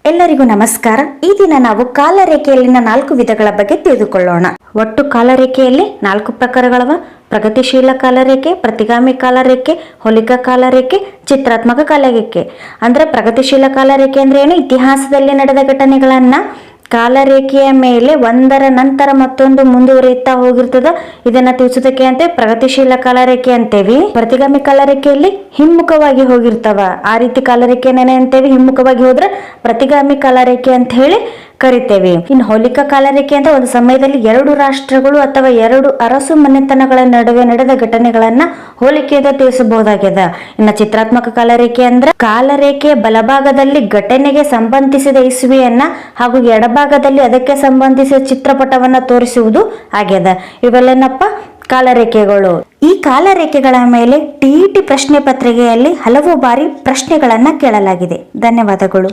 ಎಲ್ಲರಿಗೂ ನಮಸ್ಕಾರ. ಈ ದಿನ ನಾವು ಕಾಲರೇಖೆಯಲ್ಲಿನ 4 ವಿಧಗಳ ಬಗ್ಗೆ ತಿಳಿದುಕೊಳ್ಳೋಣ. ಒಟ್ಟು ಕಾಲರೇಖೆಯಲ್ಲಿ 4 ಪ್ರಕಾರಗಳವ. ಪ್ರಗತಿಶೀಲ ಕಾಲರೇಖೆ, ಪ್ರತಿಗಾಮಿ ಕಾಲರೇಖೆ, ಹೋಲಿಕಾ ಕಾಲರೇಖೆ, ಚಿತ್ರಾತ್ಮಕ ಕಾಲರೇಖೆ. ಅಂದ್ರೆ ಪ್ರಗತಿಶೀಲ ಕಾಲರೇಖೆ ಅಂದ್ರೆ ಏನು? ಇತಿಹಾಸದಲ್ಲಿ ನಡೆದ ಘಟನೆಗಳನ್ನ ಕಾಲರೇಖೆಯ ಮೇಲೆ ಒಂದರ ನಂತರ ಮತ್ತೊಂದು ಮುಂದುವರಿಯುತ್ತಾ ಹೋಗಿರ್ತದ. ಇದನ್ನ ತಿಳಿಸೋದಕ್ಕೆ ಅಂತ ಪ್ರಗತಿಶೀಲ ಕಾಲರೇಖೆ ಅಂತೇವಿ. ಪ್ರತಿಗಾಮಿ ಕಾಲರೇಖೆಯಲ್ಲಿ ಹಿಮ್ಮುಖವಾಗಿ ಹೋಗಿರ್ತಾವ. ಆ ರೀತಿ ಕಾಲರೇಖೆನೇ ಅಂತೇವಿ. ಹಿಮ್ಮುಖವಾಗಿ ಹೋದ್ರೆ ಪ್ರತಿಗಾಮಿ ಕಾಲರೇಖೆ ಅಂತ ಹೇಳಿ ಕರಿತೇವೆ. ಇನ್ನು ಹೋಲಿಕಾ ಕಾಲರೇಖೆ ಅಂತ ಒಂದು ಸಮಯದಲ್ಲಿ 2 ರಾಷ್ಟ್ರಗಳು ಅಥವಾ 2 ಅರಸು ಮನೆತನಗಳ ನಡುವೆ ನಡೆದ ಘಟನೆಗಳನ್ನ ಹೋಲಿಕೆಯಿಂದ ತಿಳಿಸಬಹುದಾಗ್ಯದ. ಇನ್ನು ಚಿತ್ರಾತ್ಮಕ ಕಾಲರೇಖೆ ಅಂದ್ರೆ ಕಾಲರೇಖೆಯ ಬಲಭಾಗದಲ್ಲಿ ಘಟನೆಗೆ ಸಂಬಂಧಿಸಿದ ಇಸುವೆಯನ್ನ ಹಾಗೂ ಎಡಭಾಗದಲ್ಲಿ ಅದಕ್ಕೆ ಸಂಬಂಧಿಸಿದ ಚಿತ್ರಪಟವನ್ನ ತೋರಿಸುವುದು ಆಗ್ಯದ. ಇವೆಲ್ಲನಪ್ಪ ಕಾಲರೇಖೆಗಳು. ಈ ಕಾಲರೇಖೆಗಳ ಮೇಲೆ ಟಿಇಟಿ ಪ್ರಶ್ನೆ ಪತ್ರಿಕೆಯಲ್ಲಿ ಹಲವು ಬಾರಿ ಪ್ರಶ್ನೆಗಳನ್ನ ಕೇಳಲಾಗಿದೆ. ಧನ್ಯವಾದಗಳು.